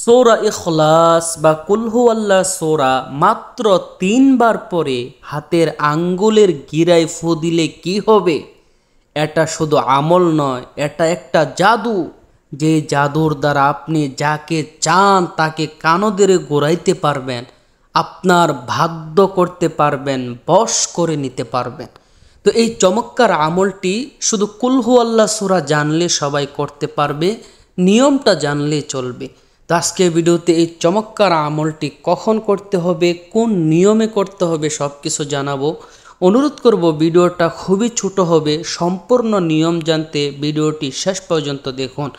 সূরা ইখলাস বা কুল হুয়াল্লাহ সূরা মাত্র 3 বার পরে হাতের আঙ্গুলের গিরায় ফু দিলে কি হবে? এটা শুধু আমল নয়, এটা একটা জাদু। যে জাদুর দ্বারা আপনি যাকে চান তাকে কানদেরে ঘোরাইতে পারবেন, আপনার বাধ্য করতে পারবেন, বশ করে নিতে পারবেন। তো এই চমৎকার আমলটি শুধু কুল হুয়াল্লাহ সূরা জানলে সবাই করতে পারবে, নিয়মটা জানলে চলবে। তো আজকে ভিডিওতে এই চমৎকার আমলটি কখন করতে হবে, কোন নিয়মে করতে হবে সব কিছু জানাবো। অনুরোধ করব ভিডিওটা খুবই ছোট হবে, সম্পূর্ণ নিয়ম জানতে ভিডিওটি শেষ পর্যন্ত দেখুন।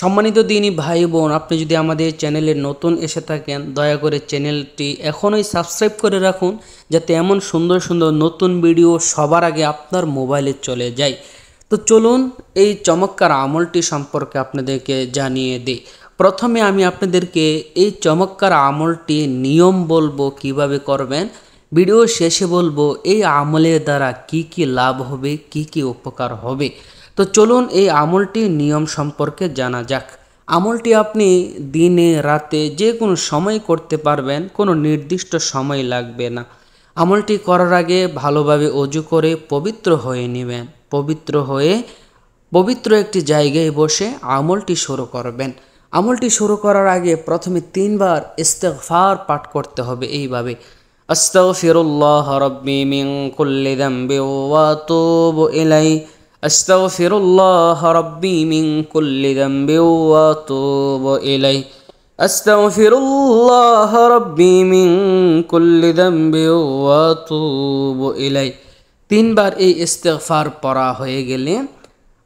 সম্মানিত দিনী ভাই বোন, আপনি যদি আমাদের চ্যানেলে নতুন এসে থাকেন দয়া করে চ্যানেলটি এখনই সাবস্ক্রাইব করে রাখুন, যাতে এমন সুন্দর সুন্দর নতুন ভিডিও সবার আগে আপনার মোবাইলে চলে যায়। তো চলুন এই চমৎকার আমলটি সম্পর্কে আপনাদেরকে জানিয়ে দিই। প্রথমে আমি আপনাদেরকে এই চমৎকার আমলটি নিয়ম বলবো, কিভাবে করবেন। ভিডিও শেষে বলবো এই আমলের দ্বারা কি কি লাভ হবে, কি কি উপকার হবে। তো চলুন এই আমলটির নিয়ম সম্পর্কে জানা যাক। আমলটি আপনি দিনে রাতে যে কোনো সময় করতে পারবেন, কোনো নির্দিষ্ট সময় লাগবে না। আমলটি করার আগে ভালোভাবে অজু করে পবিত্র হয়ে নেবেন। পবিত্র হয়ে পবিত্র একটি জায়গায় বসে আমলটি শুরু করবেন। আমলটি শুরু করার আগে প্রথমে 3 বার ইস্তিগফার পাঠ করতে হবে এইভাবে: আস্তাগফিরুল্লাহ রাব্বি মিন কুল্লি যামবি ওয়া আতুবু ইলাইহি, আস্তাগফিরুল্লাহ রাব্বি মিন কুল্লি যামবি ওয়া আতুবু ইলাইহি, আস্তাগফিরুল্লাহ রাব্বি মিন কুল্লি যামবি ওয়া আতুবু ইলাইহি। 3 বার এই ইস্তিগফার পড়া হয়ে গেলে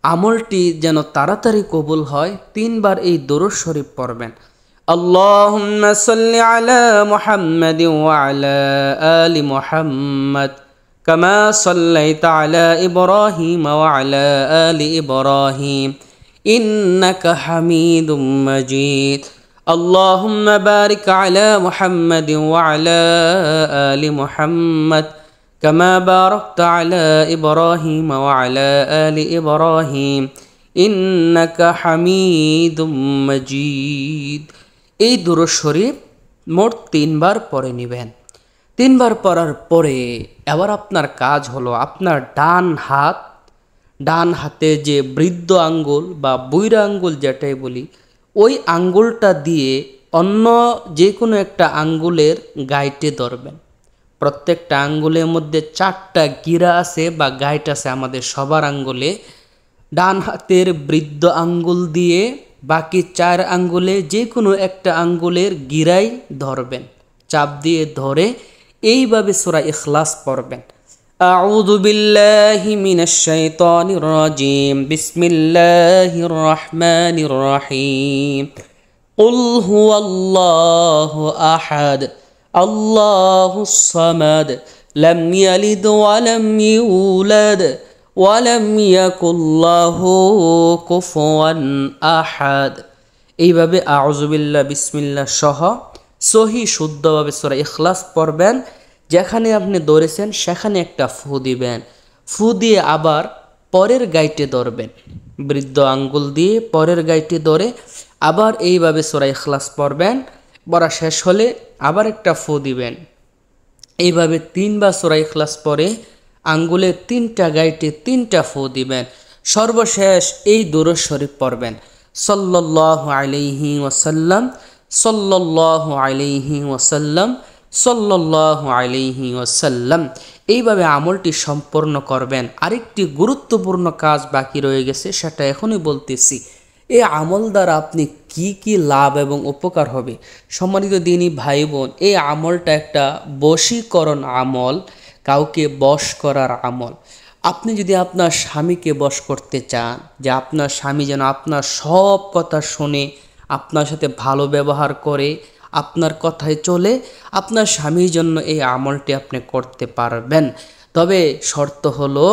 আমলটি যেন তাড়াতাড়ি কবুল হয়, 3 বার এই দরুদ শরীফ পড়বেন: আল্লাহুম্মা সাল্লি আলা মুহাম্মাদিন ওয়া আলা আলি মুহাম্মাদ কামা সাল্লাইতা আলা ইব্রাহিম ওয়া আলা আলি ইব্রাহিম ইন্নাকা হামিদুম মাজিদ। আল্লাহুম্মা বারিক আলা মুহাম্মাদিন ওয়া আলা আলি মুহাম্মাদ কামা বারাকতা আলা ইব্রাহিম ওয়া আলা আলি ইব্রাহিম ইন্নাকা হামিদুম মাজিদ। এই দুরূদ শরীফ মোট 3 বার পড়ে নেবেন। 3 বার পড়ার পরে এবার আপনার কাজ হলো আপনার ডান হাতে যে বৃদ্ধ আঙ্গুল বা বুইড়া আঙ্গুল যেটাই বলি, ওই আঙ্গুলটা দিয়ে অন্য যে কোনো একটা আঙ্গুলের গাইটে ধরবেন। প্রত্যেকটা আঙ্গুলের মধ্যে 4টা গিরা আছে বা গাইট আছে আমাদের সবার আঙ্গুলে। ডান হাতের বৃদ্ধ আঙ্গুল দিয়ে বাকি 4 আঙ্গুলে যে কোনো একটা আঙ্গুলের গিরাই ধরবেন, চাপ দিয়ে ধরে এইভাবে সূরা ইখলাস পড়বেন: আউযু বিল্লাহি মিনাশ শাইতানির রাজিম, বিসমিল্লাহির রহমানির রহিম, কুল হুয়াল্লাহু আহাদ, আল্লাহুস সামাদ, লাম ইয়ালিদ ওয়া লাম ইউলাদ ওয়া লাম ইয়াকুল লাহু কুফুয়ান আহাদ। এইভাবে আউযু বিল্লাহ বিসমিল্লাহ সহ সহি শুদ্ধভাবে সূরা ইখলাস পড়বেন। যেখানে আপনি ধরেছেন সেখানে একটা ফু দিবেন। ফু দিয়ে আবার পরের গাইটে ধরবেন, বৃদ্ধ আঙ্গুল দিয়ে পরের গাইটে ধরে আবার এইভাবে সূরা ইখলাস পড়বেন। পড়া শেষ হলে আবার একটা ফু দিবেন। এইভাবে 3 বার সূরা ইখলাস পড়ে আঙ্গুলের 3টা গাইটে 3টা ফু দিবেন। সর্বশেষ এই দুরূদ শরীফ পড়বেন: সাল্লাল্লাহু আলাইহি ওয়াসাল্লাম, সাল্লাল্লাহু আলাইহি ওয়াসাল্লাম, সাল্লাল্লাহু আলাইহি ওয়াসাল্লাম। এইভাবে আমলটি সম্পূর্ণ করবেন। আরেকটি গুরুত্বপূর্ণ কাজ বাকি রয়ে গেছে, সেটা এখনই বলতেছি। এই আমল দ্বারা আপনি কি কি লাভ এবং উপকার হবে। সম্মানিত দিনী ভাই বোন, এই আমলটা একটা বশীকরণ আমল, কাউকে বশ করার আমল। আপনি যদি আপনার স্বামীকে বশ করতে চান, যে আপনার স্বামী যেন আপনার সব কথা শুনে, আপনার সাথে ভালো ব্যবহার করে, আপনার কথায় চলে, আপনার স্বামীর জন্য এই আমলটি আপনি করতে পারবেন। তবে শর্ত হলো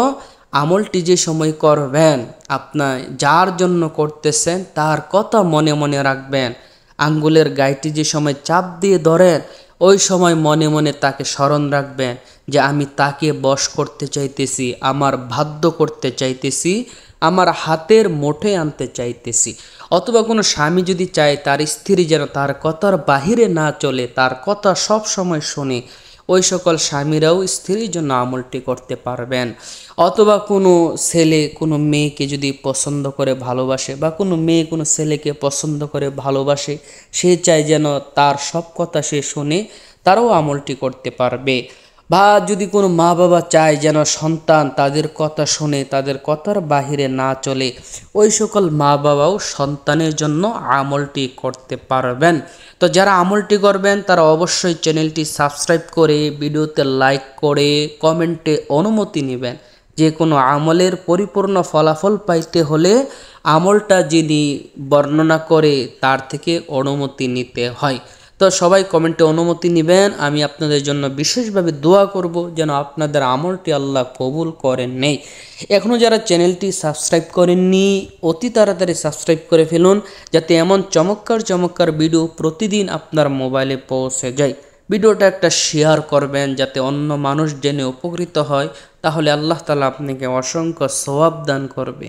আমলটি যে সময় করবেন, আপনার যার জন্য করতেছেন তার কথা মনে মনে রাখবেন। আঙ্গুলের গাইটি যে সময় চাপ দিয়ে ধরেন, ওই সময় মনে মনে তাকে স্মরণ রাখবেন যে আমি তাকে বশ করতে চাইতেছি, আমার বাধ্য করতে চাইতেছি, আমার হাতের মুঠোয় আনতে চাইতেছি। অথবা কোনো স্বামী যদি চায় তার স্ত্রী যেন তার কথার বাহিরে না চলে, তার কথা সব সময় শোনে, ওই সকল স্বামীরাও স্ত্রীর জন্য আমলটি করতে পারবেন। অথবা কোনো ছেলে কোনো মেয়েকে যদি পছন্দ করে ভালোবাসে, বা কোনো মেয়ে কোনো ছেলেকে পছন্দ করে ভালোবাসে, সে চায় যেন তার সব কথা সে শোনে, তারাও আমলটি করতে পারবে। বা যদি কোনো মা বাবা চায় যেন সন্তান তাদের কথা শোনে, তাদের কথার বাহিরে না চলে, ওই সকল মা বাবাও সন্তানের জন্য আমলটি করতে পারবেন। তো যারা আমলটি করবেন তারা অবশ্যই চ্যানেলটি সাবস্ক্রাইব করে, ভিডিওতে লাইক করে, কমেন্টে অনুমতি নেবেন। যে কোনো আমলের পরিপূর্ণ ফলাফল পাইতে হলে আমলটা যিনি বর্ণনা করে তার থেকে অনুমতি নিতে হয়। তো সবাই কমেন্টে অনুমতি নেবেন। আমি আপনাদের জন্য বিশেষভাবে দোয়া করব যেন আপনাদের আমলটি আল্লাহ কবুল করেন নেই। এখনও যারা চ্যানেলটি সাবস্ক্রাইব করেননি অতি তাড়াতাড়ি সাবস্ক্রাইব করে ফেলুন, যাতে এমন চমৎকার চমৎকার ভিডিও প্রতিদিন আপনার মোবাইলে পৌঁছে যায়। ভিডিওটা একটা শেয়ার করবেন যাতে অন্য মানুষ জেনে উপকৃত হয়, তাহলে আল্লাহ তাআলা আপনাকে অসংখ্য সওয়াব দান করবে।